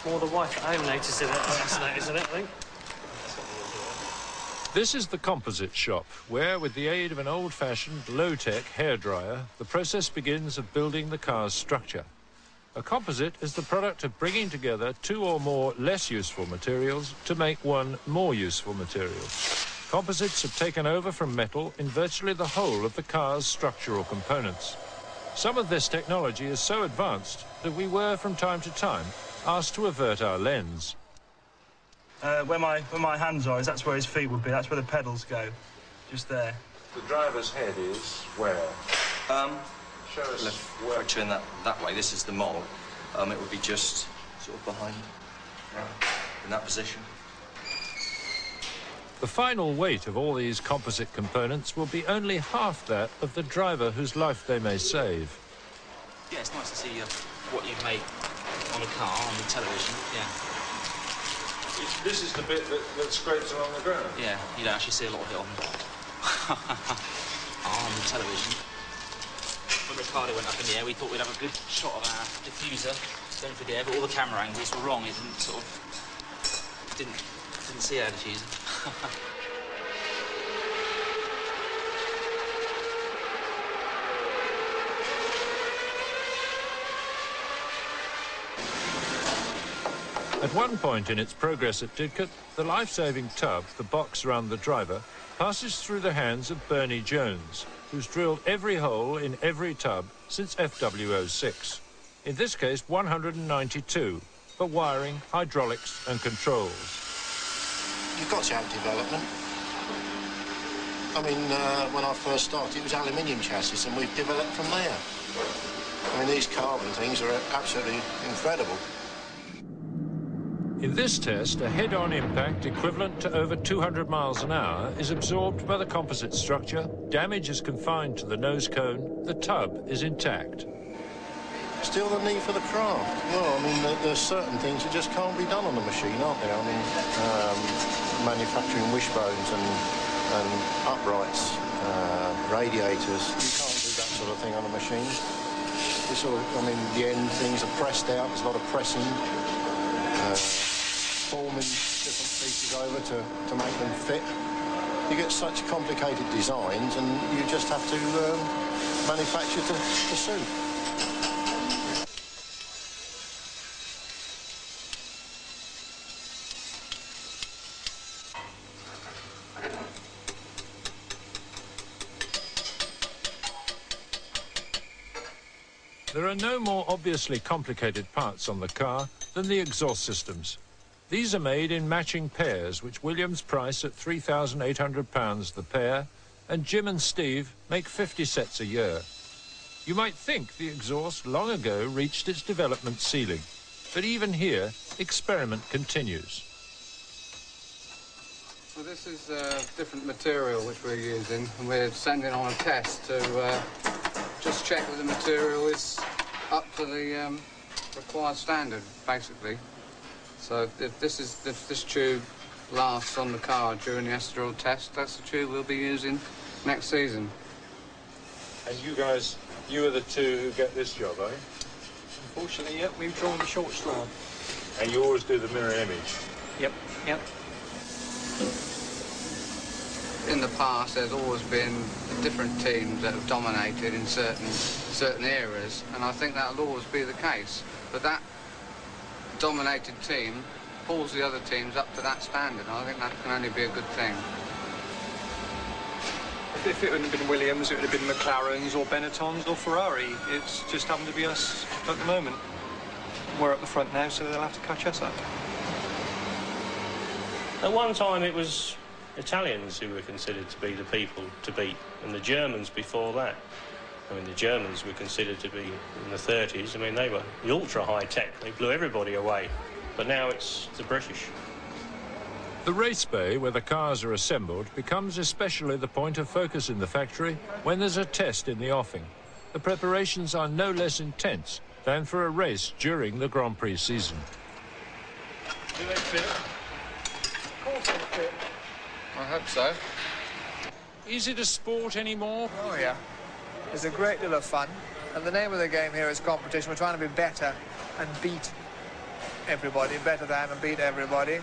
More the wife at home noticing it, that's noticing it, I think. This is the composite shop, where, with the aid of an old-fashioned, low-tech hairdryer, the process begins of building the car's structure. A composite is the product of bringing together two or more less useful materials to make one more useful material. Composites have taken over from metal in virtually the whole of the car's structural components. Some of this technology is so advanced that we were, from time to time, asked to avert our lens. Where my hands are, that's where his feet would be. That's where the pedals go, just there. The driver's head is where? Show us. If I turn that way, this is the mould. It would be just sort of behind, in that position. The final weight of all these composite components will be only half that of the driver whose life they may save. Yeah, it's nice to see what you've made on a car, on the television, yeah. This is the bit that scrapes along the ground? Yeah, you don't actually see a lot of it on the television. When Ricardo went up in the air, we thought we'd have a good shot of our diffuser going through the air, but all the camera angles were wrong. It didn't sort of... didn't see our diffuser. At one point in its progress at Didcot, the life-saving tub, the box around the driver, passes through the hands of Bernie Jones, who's drilled every hole in every tub since FW06. In this case, 192, for wiring, hydraulics and controls. You've got to have development. I mean, when I first started, it was aluminium chassis, and we've developed from there. I mean, these carbon things are absolutely incredible. In this test, a head-on impact equivalent to over 200 miles an hour is absorbed by the composite structure, damage is confined to the nose cone, the tub is intact. Still the need for the craft. Well, I mean, there's certain things that just can't be done on the machine, aren't there? I mean, manufacturing wishbones and uprights, radiators. You can't do that sort of thing on a machine. It's all, I mean, the end things are pressed out, there's a lot of pressing. Forming different pieces over to make them fit. You get such complicated designs and you just have to manufacture to suit. There are no more obviously complicated parts on the car than the exhaust systems. These are made in matching pairs, which Williams price at £3,800 the pair, and Jim and Steve make 50 sets a year. You might think the exhaust long ago reached its development ceiling, but even here, experiment continues. So this is a different material which we're using, and we're sending on a test to just check that the material is up to the required standard, basically. So if this tube lasts on the car during the Estoril test, that's the tube we'll be using next season. And you guys, you are the two who get this job, eh? Unfortunately, yep, we've drawn the short straw. And you always do the mirror image? Yep, yep. In the past, there's always been different teams that have dominated in certain areas, and I think that'll always be the case. But that dominated team pulls the other teams up to that standard, and I think that can only be a good thing. If it wouldn't have been Williams, it would have been McLarens or Benettons or Ferrari. It's just happened to be us at the moment. We're at the front now, so they'll have to catch us up. At one time, it was Italians who were considered to be the people to beat, and the Germans before that. I mean, the Germans were considered to be in the 30s. I mean, they were the ultra-high tech. They blew everybody away. But now it's the British. The race bay, where the cars are assembled, becomes especially the point of focus in the factory when there's a test in the offing. The preparations are no less intense than for a race during the Grand Prix season. Do they fit? Of course they fit. I hope so. Is it a sport anymore? Oh, yeah. It's a great deal of fun, and the name of the game here is competition. We're trying to be better and beat everybody, better than and beat everybody.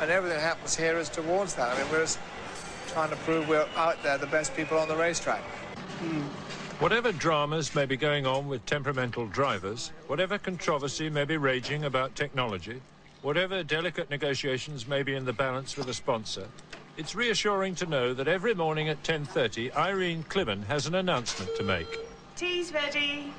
And everything happens here is towards that. I mean, we're just trying to prove we're out there, the best people on the racetrack. Whatever dramas may be going on with temperamental drivers, whatever controversy may be raging about technology, whatever delicate negotiations may be in the balance with a sponsor, it's reassuring to know that every morning at 10:30, Irene Clibben has an announcement to make. Tea's ready.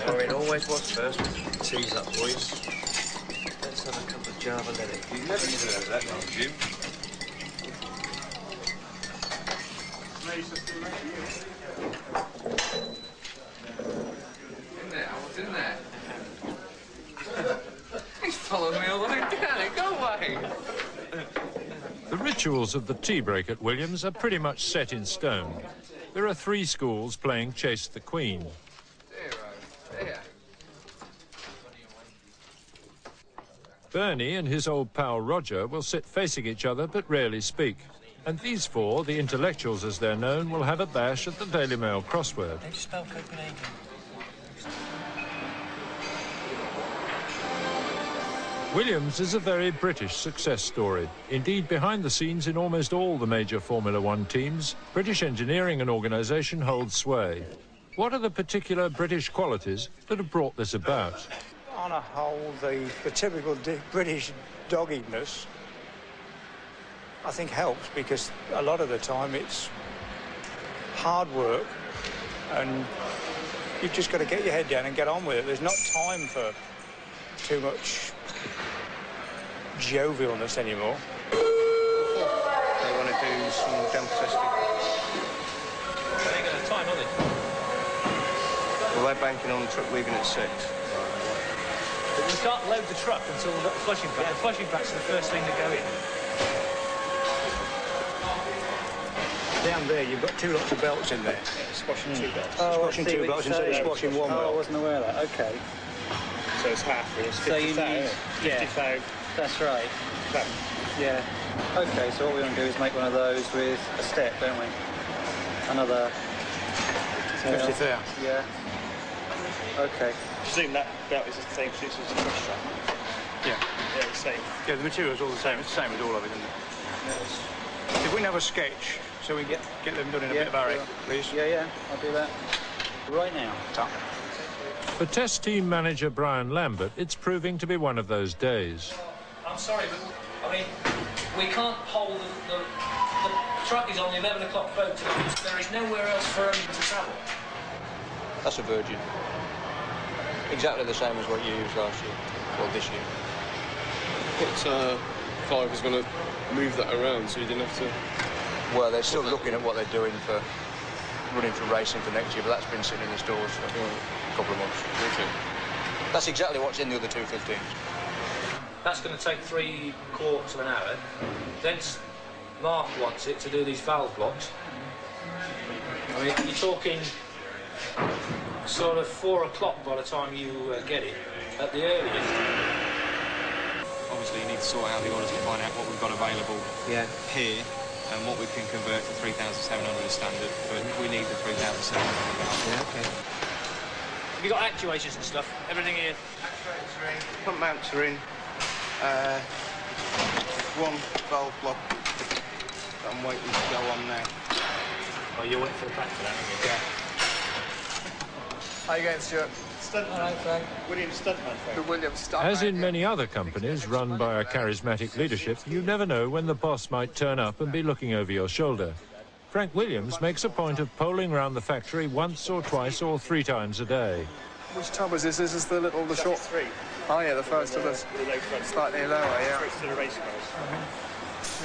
It always was first. Tease up, boys. Let's have a couple of Java Lily. You never knew that, not Jim. In there, what's in there? He's following me all the way down. Go away. The rituals of the tea break at Williams are pretty much set in stone. There are 3 schools playing Chase the Queen. There. Bernie and his old pal Roger will sit facing each other but rarely speak. And these 4, the intellectuals as they're known, will have a bash at the Daily Mail crossword. How do you spell Copenhagen? Williams is a very British success story. Indeed, behind the scenes in almost all the major Formula One teams, British engineering and organisation hold sway. What are the particular British qualities that have brought this about? On a whole, the typical British doggedness, I think, helps, because a lot of the time it's hard work and you've just got to get your head down and get on with it. There's not time for too much jovialness anymore. They want to do some jump testing. They ain't got time, are they? Well, they're banking on the truck leaving at 6. But we can't load the truck until we've got the flushing pack. The flushing packs are the first thing that go in. Down there, you've got 2 lots of belts in there. Squashing 2 belts. Squashing 2 belts instead of squashing 1 belt. I wasn't aware of that. Okay. So it's half, really. It's 50 So you need... 50 That's right. Yeah. Okay, so what we want to do is make one of those with a step, don't we? Another... 50 there. Yeah. Okay. I presume that belt is the same as the crush strap. Yeah. Yeah, the same. Yeah, the material's all the same. It's the same with all of it, isn't it? If we can have a sketch, so we get them done in a bit of a hurry, please. Yeah, I'll do that. Right now. For test team manager Brian Lambert, it's proving to be one of those days. I'm sorry, but, I mean, we can't hold the truck is on the 11 o'clock boat tonight. There is nowhere else for them to travel. That's a Virgin. Exactly the same as what you used last year, or this year. But Clive was going to move that around, so you didn't have to... Well, they're still looking at what they're doing for running for racing for next year, but that's been sitting in the stores for a couple of months. Okay. That's exactly what's in the other 215s. That's going to take 3/4 of an hour. Then Mark wants it to do these valve blocks. I mean, you're talking sort of 4 o'clock by the time you get it, at the earliest. Obviously, you need to sort out the orders to find out what we've got available here and what we can convert to 3,700 as standard, but we need the 3,700. Yeah, okay. Have you got actuators and stuff? Everything here? Actuators are in, pump mounts are in, 1 valve block that I'm waiting to go on now. Oh, you're waiting for the pack for that, aren't you? Yeah. How you going, Stuart? Stuntman. All right, Frank. Williams Stuntman, Frank. The Williams stuntman. As in many other companies run by a charismatic leadership, you never know when the boss might turn up and be looking over your shoulder. Frank Williams makes a point of poling round the factory once or twice or 3 times a day. Which tub is this? This is the short... 3. Oh, yeah, the first of us. The low front. Slightly lower, yeah. Straight to the race cars.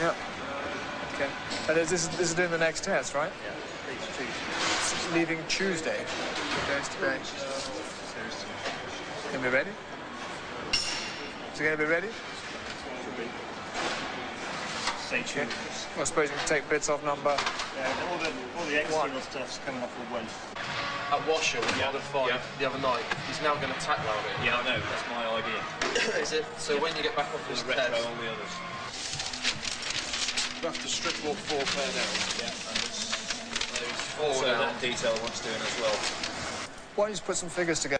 Yeah. Okay. And this is doing the next test, right? Yeah. It's leaving Tuesday. Today's today. Gonna be ready? Is it gonna be ready? Stay tuned. I suppose you can take bits off number. Yeah, all the external stuff's coming off with 1. At Washer, with the other 5 the other night, he's now going to tack load it. Yeah, I know. That's my idea. Is it? So when you get back off this retro test, all the others. You have to strip all 4 pair down. yeah, and those Four so down. that detail wants doing as well. Why don't you just put some figures together?